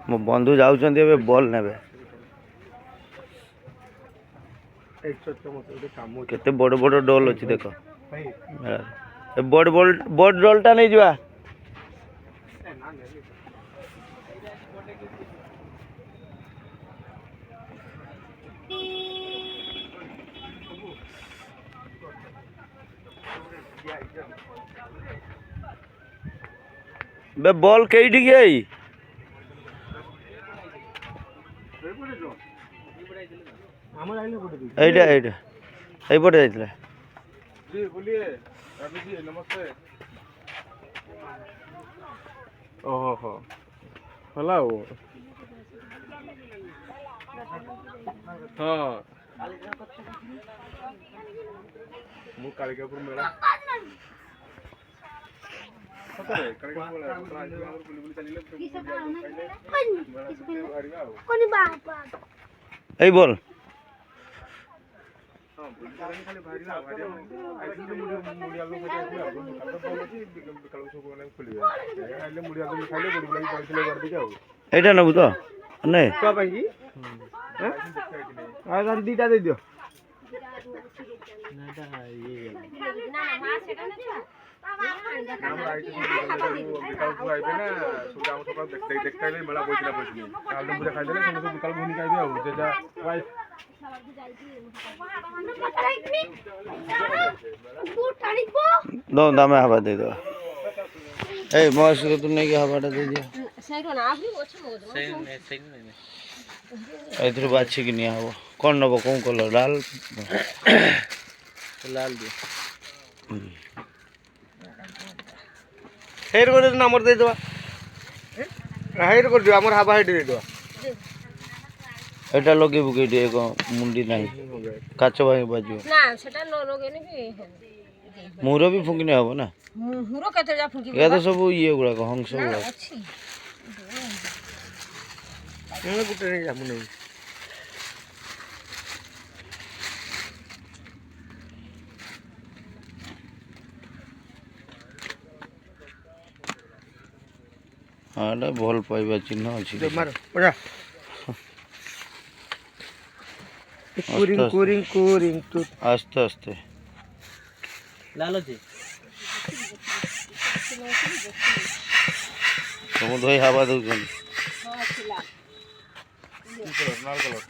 मो बंधु जाउछन्ती एबे बॉल नेबे केते बड़ बड़ डॉल अछि देखो ए बड़ डॉलटा नहीं जुआ बे बॉल केइठी गई एइटा एइटा एइ पटे जाइतले जी बोलिए रवि जी नमस्ते ओहो हो हला ओ हां मु कालिकापुर मेला सतरे कालिकापुर मेला आज हमर बुलबुल चलिले कोनी बाप एइ बोल हां बुलबुल खाली भारीला आई मुडिया लो कालो सब ने खुलिबे आइले मुडिया लो खाइले बुलबुल पड़थिले कर दिके आउ एटा नबु तो नै का भाई जी हैं आ दान दीटा दे दियो नाटा ये ना मां सेटा ना नाम आइते विकल्प आइबे ना सुगा हम सब देखते ले मेला बोइला बोइली काल मुडिया खाइ देले सब विकल्प भूमि खाइबे आउ जे जा वाइफ दो दामे हवा दे दो ए मौस को तू नहीं के हवाटा दे दिया सही ना आपनी ओछ मगो सही नहीं एथरो बाछी कि नहीं हबो कोन नबो कोन कलर लाल लाल दे हेर को नंबर दे दो हेर कर दियो हमर हवा हेड दे दो एटा लगे बुके दे को मुंडी नहीं काचो भाई बाजू ना सेटा न लगे नहीं मुरो भी फुंकने हबो ना मुरो केते जा फुंकी या तो सब ये गुडा को हंस गुडा अछि एने गुटे नहीं जामु नहीं हां ना बॉल पाइबा चिन्ह अछि मारो ओजा कुरिंग तो आस्ते आस्ते लालो जी तुम दई हवा दउ जन हां छिला लाल कलर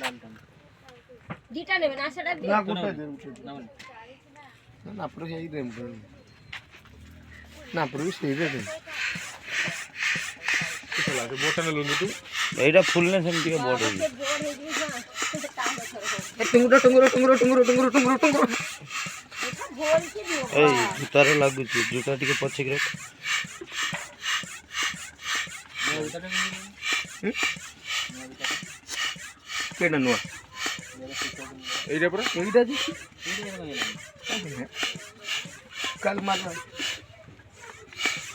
लाल दीटा लेबे ना सेटा ना गुटे दे ना पर हेई दे ना पर भी सही दे चला के बोतल लुनी तू एटा फुलने सेमती के बोर्ड है टुंगरो ए तार लागु छी जुटा टिके पछे के केना नुआ एटा पर एटा जी कल मार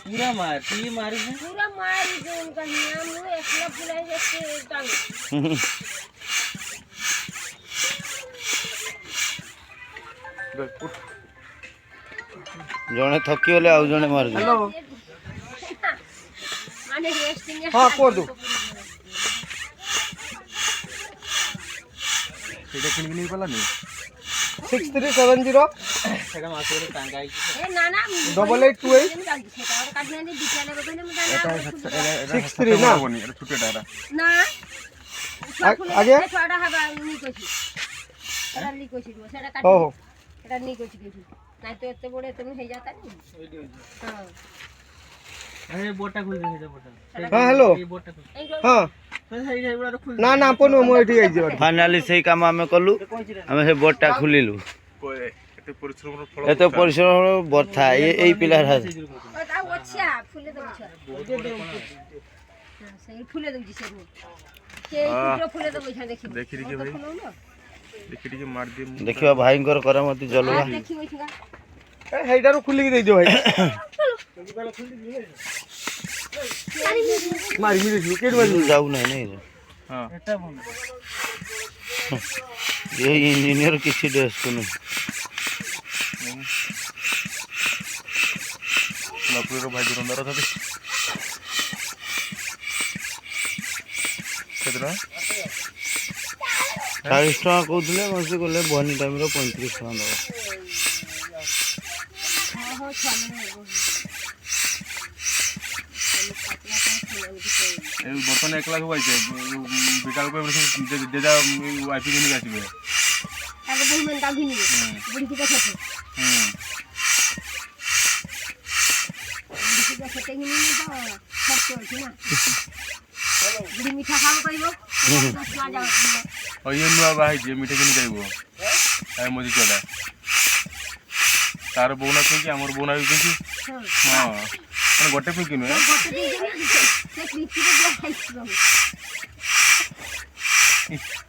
पूरा मार ती मारी है पूरा मारी जो उनका नाम वो एकला फुलाई जैसे टांग जने थकी होले आउ जने मार दे हेलो माने रेस्टिंग हां को दो सेटा किन नहीं पला नहीं 6370 सेटा मासरे टांगाई ए ना ना 8828 सेटा काटने नहीं दिखाने को ने मुदा 63 ना बनी अरे छुटे डारा ना आगे छोड़ा हवा नहीं कोची अरे नहीं कोची सेटा काट हो सेटा नहीं कोची कोची नहीं तो इतने बड़े तुम हे जाता नहीं हां अरे बोटा खुल दे बोटा हां हेलो हां ना ना अपन मो एठी आइ जे फाइनली सही काम हमें कलु हमें से बोटा खुलिलु एते परिश्रम बथा एई पिला रा ता ओछा फुले दउ छ सही फुले दउ छ के कुटो फुले दउ छ देखि के भाई देखि के मार दे देखिबा भाई कर करामती जलवा देखि ओछगा ए हेडारो खुली के दे दियो भाई मारी मिले के मारी जाऊ नहीं हां एटा बोल ये इंजीनियर किसी देश को नहीं ना पूरा भाई दुरंदर था କେତେ ଟଙ୍କା 40 ଟଙ୍କା କହୁଥିଲେ ମତେ କହିଲେ ବନି ଟାଇମ୍ର 35 ଟଙ୍କା ଦେବ। ବର୍ତ୍ତମାନ ଏକଲା ସବୁ ଆଇছে ବିକାଳକୁ ଯେଜା ୱାଇଫି ଘିନିକି ଆସିବେ ଇଏ ନୂଆ ବାହା ହେଇଛି ମିଠା କିଣି ଖାଇବ ମଝି ଛୁଆଟା ତାର ବୋଉ ନା ପିଇକି ଆମର ବୋଉ ନା ବି ପିଇକି ହଁ ମାନେ ଗୋଟେ ପିଇକି ନୁହେଁ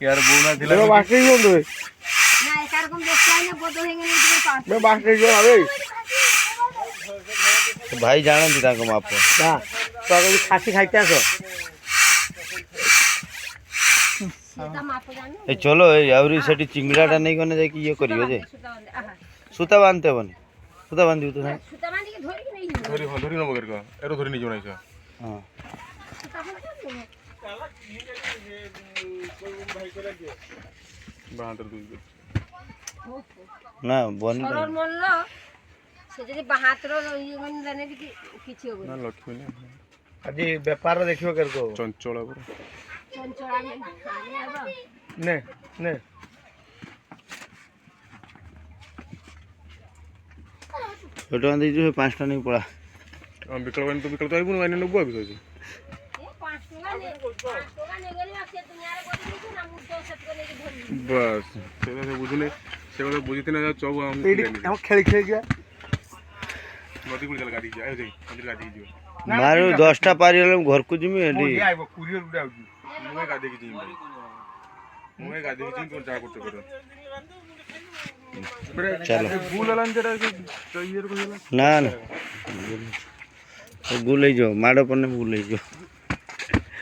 यार बोल ना दिला बाकी जो दो ना एकार कम देखता है ना बोतल हैंगे नहीं तेरे पास मैं बाकी जो अबे भाई जानती ताको माप हां तो अगर खासी खाइते आसो सीता माप जानो ए चलो ए आउरी सेठी चिंगड़ाटा नहीं कोने जाय कि ये करियो जे सूता बांधते बने सूता बांधी तो नहीं सूता बांधी के धोरी के नहीं धोरी न मगर का एरो धोरी नहीं जोनाइछ हां सूता बांधी बांधर दूध ना बनी सरल मन लो से जदी बाहातर ये मन जाने कि किछि हो ना लक्ष्मी ने आज व्यापार देखियो कर को चंचला पर चंचला में खाने आबा ने ने छोटो आंदी जो 5 टन नहीं पड़ा हम विकल तो विकल तो आइबो न नबो आबि छै 5 टका ने गेली से दुनिया रे बोली कि ना मुद्दो सत को लेके धरी बस सेरा से बुझले से को बुझिते ना चौ हम हम खेल खेल गया नदी गुल चल गाड़ी जाय जाई मंदिर गाड़ी जियो मारो 10 टा पारी हम घर को जिमी एडी आइबो कुरियर उडा आउजी मुए गाड़ी की जिम भाई मुए गाड़ी की जिम तो जा करते करो चलो भूल हलन जरा तो ये को ना ना गुल जो माड़ो पने गुल जो